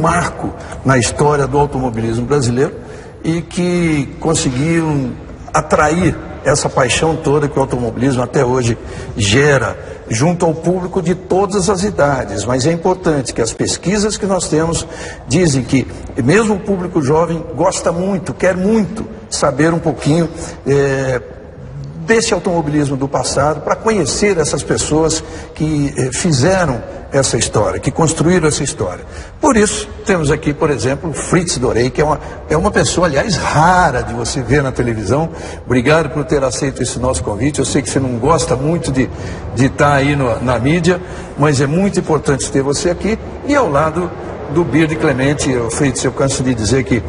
marco na história do automobilismo brasileiro e que conseguiram atrair essa paixão toda que o automobilismo até hoje gera junto ao público de todas as idades. Mas é importante que as pesquisas que nós temos dizem que mesmo o público jovem gosta muito, quer muito saber um pouquinho desse automobilismo do passado, para conhecer essas pessoas que fizeram essa história, que construíram essa história. Por isso, temos aqui, por exemplo, o Fritz Dorey, que é uma pessoa, aliás, rara de você ver na televisão. Obrigado por ter aceito esse nosso convite. Eu sei que você não gosta muito de estar aí na mídia, mas é muito importante ter você aqui. E ao lado do Bird Clemente, o Fritz, eu canso de dizer que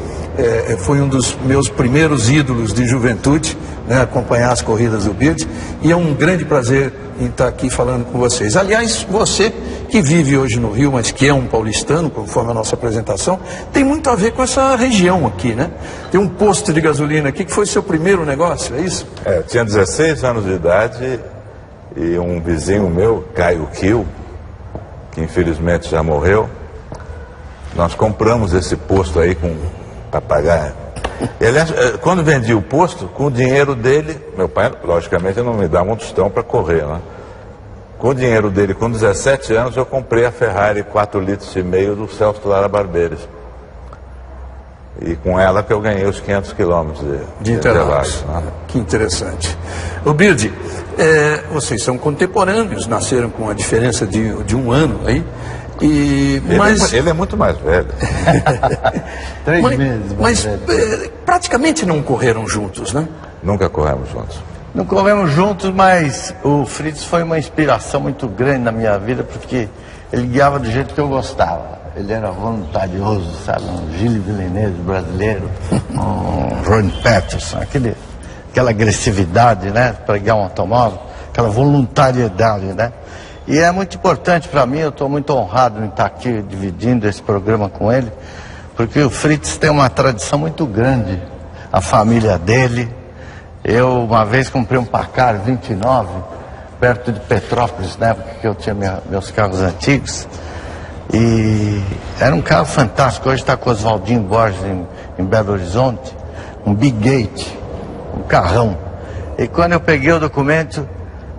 foi um dos meus primeiros ídolos de juventude, né, acompanhar as corridas do Bird, e é um grande prazer em estar aqui falando com vocês. Aliás, você que vive hoje no Rio, mas que é um paulistano, conforme a nossa apresentação, tem muito a ver com essa região aqui, né? Tem um posto de gasolina aqui que foi seu primeiro negócio, é isso? Eu tinha 16 anos de idade e um vizinho meu, Caio Kiel, que infelizmente já morreu, nós compramos esse posto aí para pagar. E, aliás, quando vendi o posto, com o dinheiro dele, meu pai, logicamente, não me dava um tostão para correr, né? Com o dinheiro dele, com 17 anos, eu comprei a Ferrari 4,5 litros do Celso Lara Barbeires. E com ela que eu ganhei os 500 quilômetros de Interlagos. Né? Que interessante. O Bird, vocês são contemporâneos, nasceram com a diferença de um ano aí. Ele é muito mais velho. 3 meses. Mas praticamente não correram juntos, né? Nunca corremos juntos. Não corremos juntos, mas o Fritz foi uma inspiração muito grande na minha vida, porque ele guiava do jeito que eu gostava. Ele era voluntarioso, sabe? Um Gilles Villeneuve brasileiro, um Ron Peterson, aquela agressividade, né? Para guiar um automóvel, aquela voluntariedade, né? E é muito importante para mim, eu estou muito honrado em estar aqui dividindo esse programa com ele, porque o Fritz tem uma tradição muito grande, a família dele. Eu uma vez comprei um Packard 29, perto de Petrópolis, na época que eu tinha meus carros antigos, e era um carro fantástico. Hoje está com o Oswaldinho Borges em Belo Horizonte, um Big Gate, um carrão. E quando eu peguei o documento,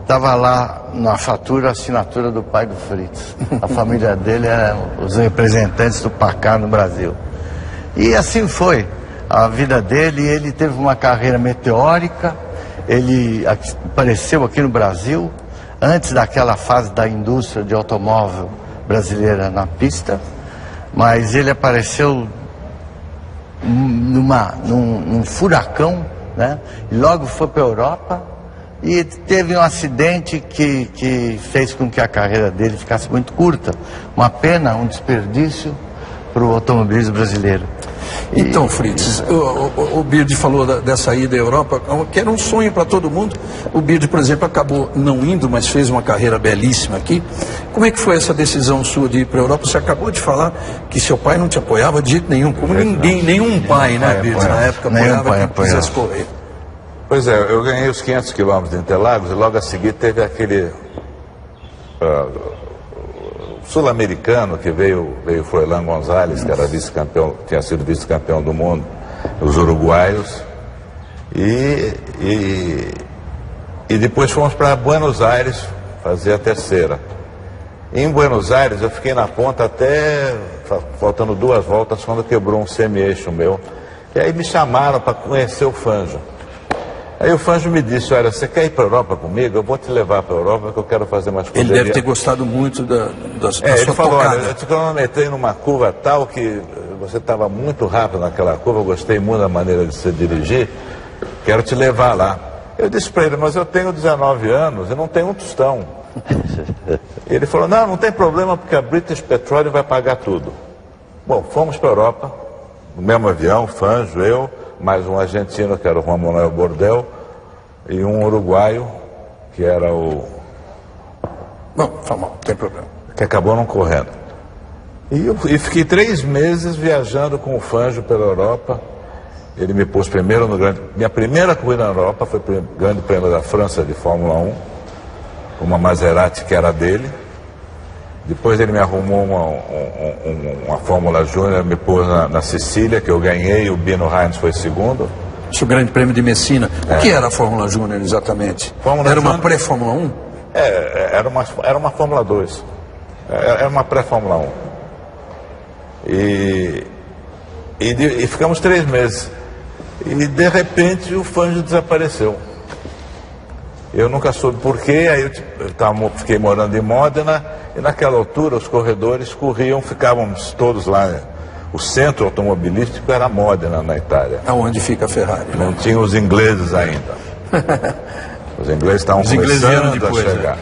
estava lá na fatura a assinatura do pai do Fritz. A família dele era os representantes do Packard no Brasil. E assim foi a vida dele. Ele teve uma carreira meteórica. Ele apareceu aqui no Brasil antes daquela fase da indústria de automóvel brasileira na pista, mas ele apareceu num furacão, né? E logo foi para a Europa. E teve um acidente que fez com que a carreira dele ficasse muito curta. Uma pena, um desperdício para o automobilismo brasileiro. Então, Fritz, o Bird falou dessa ida à Europa, que era um sonho para todo mundo. O Bird, por exemplo, acabou não indo, mas fez uma carreira belíssima aqui. Como é que foi essa decisão sua de ir para a Europa? Você acabou de falar que seu pai não te apoiava de jeito nenhum, como ninguém, nenhum pai, né, Bird, na época apoiava que quisesse correr. Pois é, eu ganhei os 500 quilômetros de Interlagos e logo a seguir teve aquele sul-americano que veio Froilán González, que era vice-campeão, tinha sido vice-campeão do mundo, os uruguaios, e depois fomos para Buenos Aires fazer a terceira. Em Buenos Aires eu fiquei na ponta até faltando 2 voltas quando quebrou um semi-eixo meu, e aí me chamaram para conhecer o Fangio. Aí o Fangio me disse: olha, você quer ir para a Europa comigo? Eu vou te levar para a Europa que eu quero fazer mais coisas. Ele deve ter gostado muito da sua ele falou: tocada. olha, eu te cronometrei numa curva tal que você estava muito rápido naquela curva, eu gostei muito da maneira de você dirigir, quero te levar lá. Eu disse para ele: mas eu tenho 19 anos e não tenho um tostão. Ele falou: não tem problema, porque a British Petroleum vai pagar tudo. Bom, fomos para a Europa, no mesmo avião, Fangio, eu, mais um argentino, que era o Juan Manuel Bordel, e um uruguaio, que era o... Não tem problema. Que acabou não correndo. E fiquei 3 meses viajando com o Fangio pela Europa. Ele me pôs primeiro no grande... Minha primeira corrida na Europa foi o Grande Prêmio da França de Fórmula 1, uma Maserati que era dele. Depois ele me arrumou uma Fórmula Júnior, me pôs na Sicília, que eu ganhei, o Bino Heinz foi segundo. Isso, o Grande Prêmio de Messina. O que era a Fórmula Júnior exatamente? Era uma pré-Fórmula 1? Era uma Fórmula 2. Era uma pré-Fórmula 1. E ficamos 3 meses. E de repente o Fangio desapareceu. Eu nunca soube porquê, aí eu fiquei morando em Módena, e naquela altura os corredores ficávamos todos lá. O centro automobilístico era Módena, na Itália. Aonde fica a Ferrari? Né? Não tinha os ingleses ainda. Os ingleses estavam começando a chegar.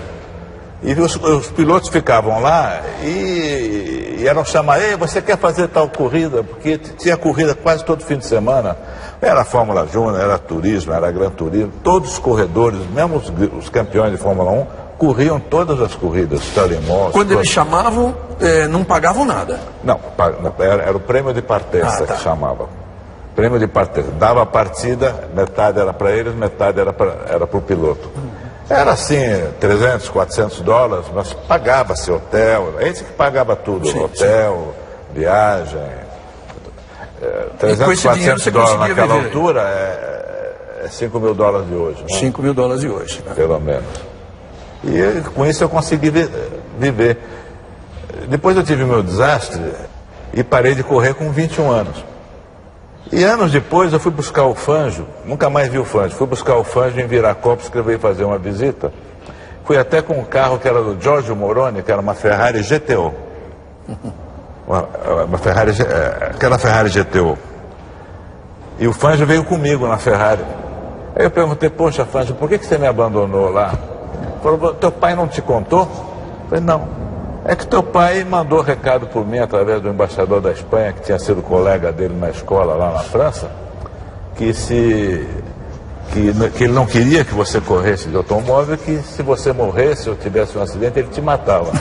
E os pilotos ficavam lá e eram chamados: ei, você quer fazer tal corrida? Porque tinha corrida quase todo fim de semana. Era Fórmula Júnior, era turismo, era Gran Turismo. Todos os corredores, mesmo os campeões de Fórmula 1, corriam todas as corridas. Quando eles chamavam, não pagavam nada? Não, era o prêmio de partesta que chamava. Prêmio de partesta. Dava a partida, metade era para eles, metade era para o piloto. Era assim, 300, 400 dólares, mas pagava-se hotel, a gente que pagava tudo, sim, hotel, sim, viagem. 300, 400 dólares naquela altura é 5 mil dólares de hoje. Né? 5 mil dólares de hoje. Né? Pelo menos. E com isso eu consegui viver. Depois eu tive meu desastre e parei de correr com 21 anos. E anos depois eu fui buscar o Fangio, nunca mais vi o Fangio, fui buscar o Fangio em Viracopos, que eu veio fazer uma visita. Fui até com um carro que era do Giorgio Moroni, que era uma Ferrari GTO. Uma Ferrari, aquela Ferrari GTO. E o Fangio veio comigo na Ferrari. Aí eu perguntei: poxa, Fangio, por que você me abandonou lá? Ele falou: teu pai não te contou? Eu falei: não. É que teu pai mandou recado por mim através do embaixador da Espanha, que tinha sido colega dele na escola lá na França, que ele não queria que você corresse de automóvel, que se você morresse ou tivesse um acidente, ele te matava.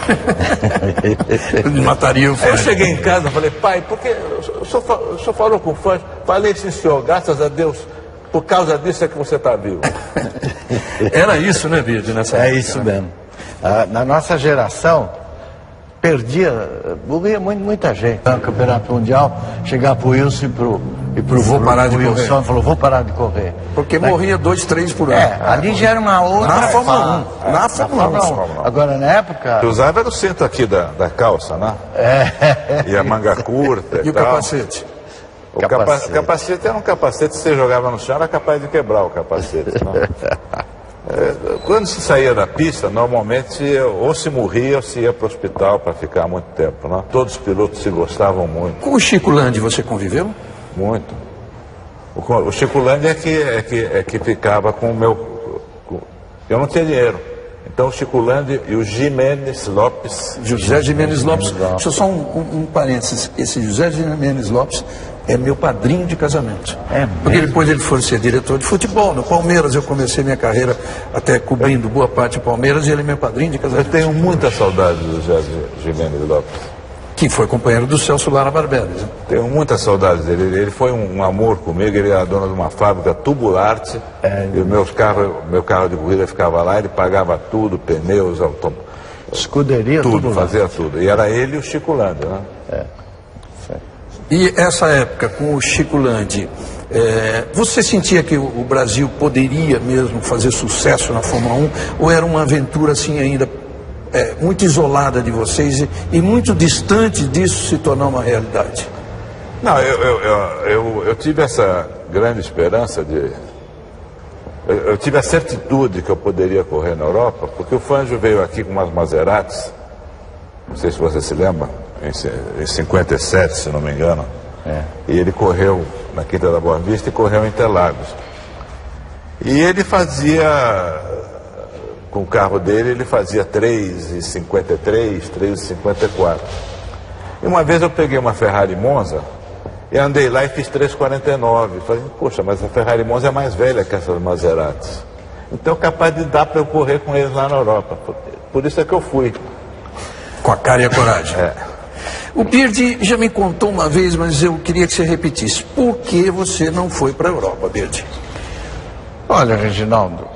Ele mataria o Fangio. Aí eu cheguei em casa e falei: pai, por que o senhor falou com o Fangio? Falei: sim, senhor, graças a Deus, por causa disso é que você está vivo. Era isso, né, Birdi, nessa época? É isso mesmo. Na nossa geração, morria muita gente. No Campeonato Mundial, chegava pro Wilson e pro Wilson e falou: vou parar de correr. Porque morria 2, 3 por ano. Ali já era uma outra. Na Fórmula 1. Na Fórmula 1. Agora, na época... Tu usava era o cinto aqui da calça, né? E a manga curta e o tal. capacete? O capacete era um capacete que você jogava no chão, era capaz de quebrar o capacete. Né? Quando se saía da pista, normalmente ou se morria ou se ia para o hospital para ficar muito tempo. Né? Todos os pilotos se gostavam muito. Com o Chico Landi você conviveu? Muito. O Chico Landi é que ficava com o meu... Eu não tinha dinheiro. Então o Chico Landi e o Jiménez Lopes... José Jiménez Lopes. Deixa eu só um parênteses. Esse José Jiménez Lopes é meu padrinho de casamento. Porque depois ele foi ser diretor de futebol. No Palmeiras eu comecei minha carreira até cobrindo boa parte do Palmeiras, e ele é meu padrinho de casamento. Eu tenho muita saudade do José Jiménez Lopes. Que foi companheiro do Celso Lara Barbeles. Né? Tenho muita saudade dele. Ele foi um amor comigo. Ele era dono de uma fábrica Tubularte. E o meu carro de corrida ficava lá. Ele pagava tudo, pneus, escuderia, tudo, fazia tudo. E era ele e o Chico Landi, né? E essa época com o Chico Landi, você sentia que o Brasil poderia mesmo fazer sucesso na Fórmula 1? Ou era uma aventura assim ainda muito isolada de vocês e muito distante disso se tornar uma realidade? Não, eu tive essa grande esperança eu tive a certitude que eu poderia correr na Europa, porque o Fangio veio aqui com umas Maseratis, não sei se você se lembra, em 57, se não me engano. E ele correu na Quinta da Boa Vista e correu em Interlagos. E ele fazia, com o carro dele, ele fazia 3,53, 3,54. E uma vez eu peguei uma Ferrari Monza e andei lá e fiz 3,49. Falei: poxa, mas a Ferrari Monza é mais velha que essas Maseratis. Então é capaz de dar para eu correr com eles lá na Europa. Por isso é que eu fui. Com a cara e a coragem. O Birdi já me contou uma vez, mas eu queria que você repetisse. Por que você não foi para a Europa, Birdi? Olha, Reginaldo,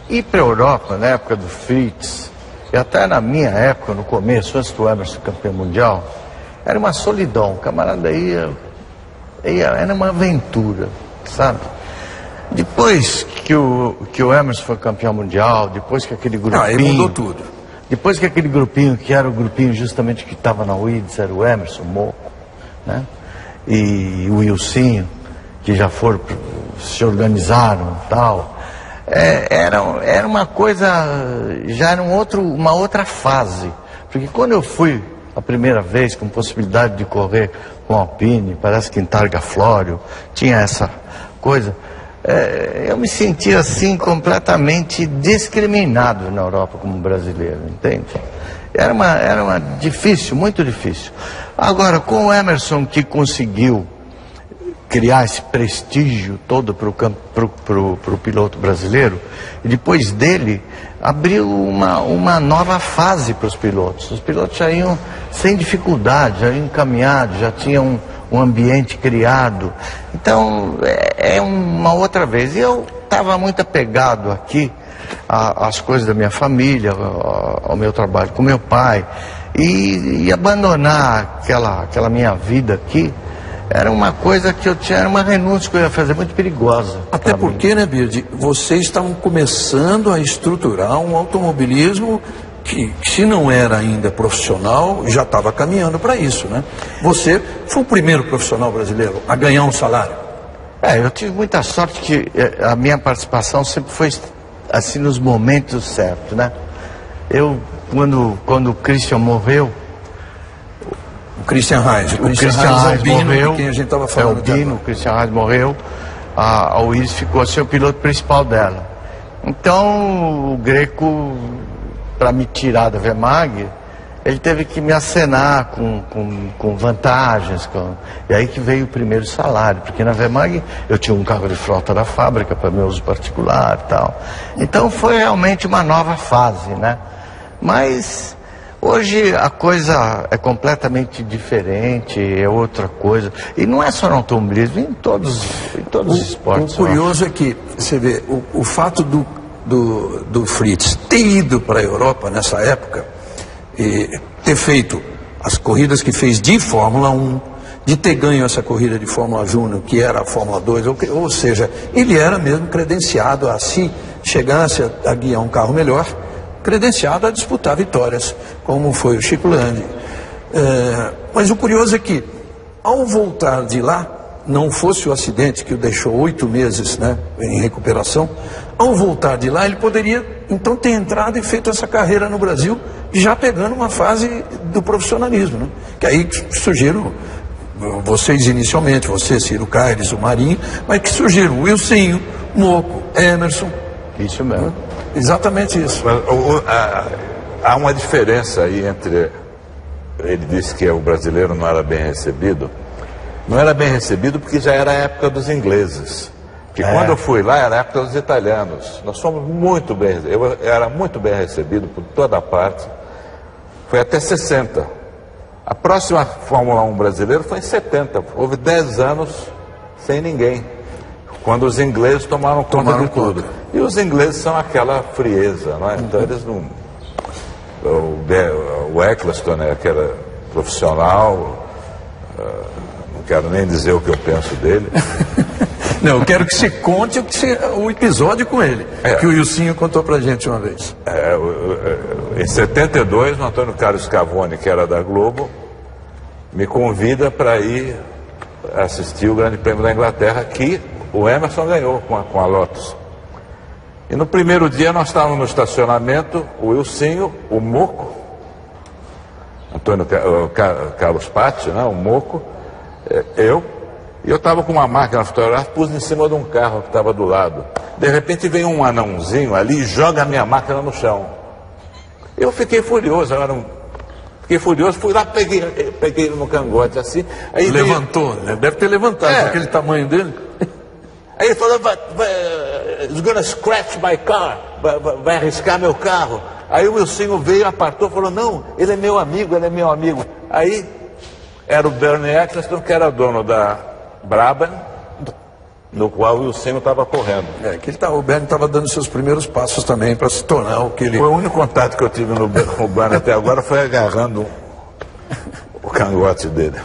ir para a Europa na época do Fritz E até na minha época, no começo, antes do Emerson campeão mundial, era uma solidão. O camarada era uma aventura, sabe? Depois que o Emerson foi campeão mundial, depois que aquele grupinho... Aí mudou tudo. Depois que aquele grupinho, que era o grupinho justamente que estava na UIDS, era o Emerson, o Moco, né? E o Wilsinho, que já foram, se organizaram e tal. Era uma coisa, já era uma outra fase. Porque quando eu fui a primeira vez com possibilidade de correr com Alpine, parece que em Targa Florio, tinha essa coisa, eu me sentia assim completamente discriminado na Europa como brasileiro, entende? Era difícil, muito difícil. Agora, com o Emerson, que conseguiu criar esse prestígio todo para o piloto brasileiro, e depois dele abriu uma nova fase para os pilotos. Os pilotos já iam sem dificuldade, já iam encaminhados, já tinham um ambiente criado. Então é uma outra vez. E eu estava muito apegado aqui às coisas da minha família, ao meu trabalho com meu pai, e abandonar aquela minha vida aqui era uma coisa que eu tinha, era uma renúncia que eu ia fazer muito perigosa. Até porque, né, Birdi, vocês estavam começando a estruturar um automobilismo que, se não era ainda profissional, já estava caminhando para isso, né? Você foi o primeiro profissional brasileiro a ganhar um salário. Eu tive muita sorte que a minha participação sempre foi assim nos momentos certos, né? Quando o Christian morreu, o Christian Reis morreu, quem a gente estava falando. O Christian Reis morreu, a Willis ficou a ser o piloto principal dela. Então o Greco, para me tirar da Vemag, ele teve que me acenar com vantagens. E aí que veio o primeiro salário, porque na Vemag eu tinha um carro de frota da fábrica para meu uso particular e tal. Então foi realmente uma nova fase, né? Mas hoje a coisa é completamente diferente, é outra coisa. E não é só no automobilismo, em todos os esportes. O curioso é que, você vê, o fato do Fritz ter ido para a Europa nessa época, e ter feito as corridas que fez de Fórmula 1, de ter ganho essa corrida de Fórmula Júnior, que era a Fórmula 2, ou seja, ele era mesmo credenciado a, se chegasse a guiar um carro melhor, credenciado a disputar vitórias, como foi o Chico Landi. Mas o curioso é que, ao voltar de lá, não fosse o acidente que o deixou 8 meses, né, em recuperação, ao voltar de lá ele poderia então ter entrado e feito essa carreira no Brasil, já pegando uma fase do profissionalismo, né? Que aí surgiram vocês inicialmente, você, Ciro Caires, o Marinho, mas que surgiram o Wilsinho, Moco, Emerson. Isso mesmo. Exatamente isso. Há uma diferença aí entre... Ele disse que o brasileiro não era bem recebido. Não era bem recebido porque já era a época dos ingleses. Porque quando eu fui lá era a época dos italianos. Nós fomos muito bem recebidos. Eu era muito bem recebido por toda parte. Foi até 60. A próxima Fórmula 1 brasileira foi em 70. Houve 10 anos sem ninguém. Quando os ingleses tomaram conta de tudo. E os ingleses são aquela frieza, não é? Então eles não... O Eccleston, né, que era profissional, não quero nem dizer o que eu penso dele. Não, eu quero que você conte o episódio com ele, que o Wilsinho contou pra gente uma vez. Em 72, o Antônio Carlos Scavone, que era da Globo, me convida para ir assistir o Grande Prêmio da Inglaterra, que o Emerson ganhou com a Lotus. E no primeiro dia nós estávamos no estacionamento, o Wilsinho, o Moco, Carlos Patti, né, o Moco, e eu estava com uma máquina fotográfica, pus em cima de um carro que estava do lado. De repente vem um anãozinho ali e joga a minha máquina no chão. Eu fiquei furioso, fui lá, peguei ele no cangote assim. Aí levantou, né? Deve ter levantado com aquele tamanho dele. Aí ele falou, it's gonna scratch my car, vai arriscar meu carro. Aí o Wilsinho veio, apartou, falou, não, ele é meu amigo. Aí era o Bernie Eccleston, que era dono da Brabham, no qual o Ilceno estava correndo. O Bernie estava dando seus primeiros passos também para se tornar o que ele... Foi o único contato que eu tive no Bernie até agora, foi agarrando o cangote dele.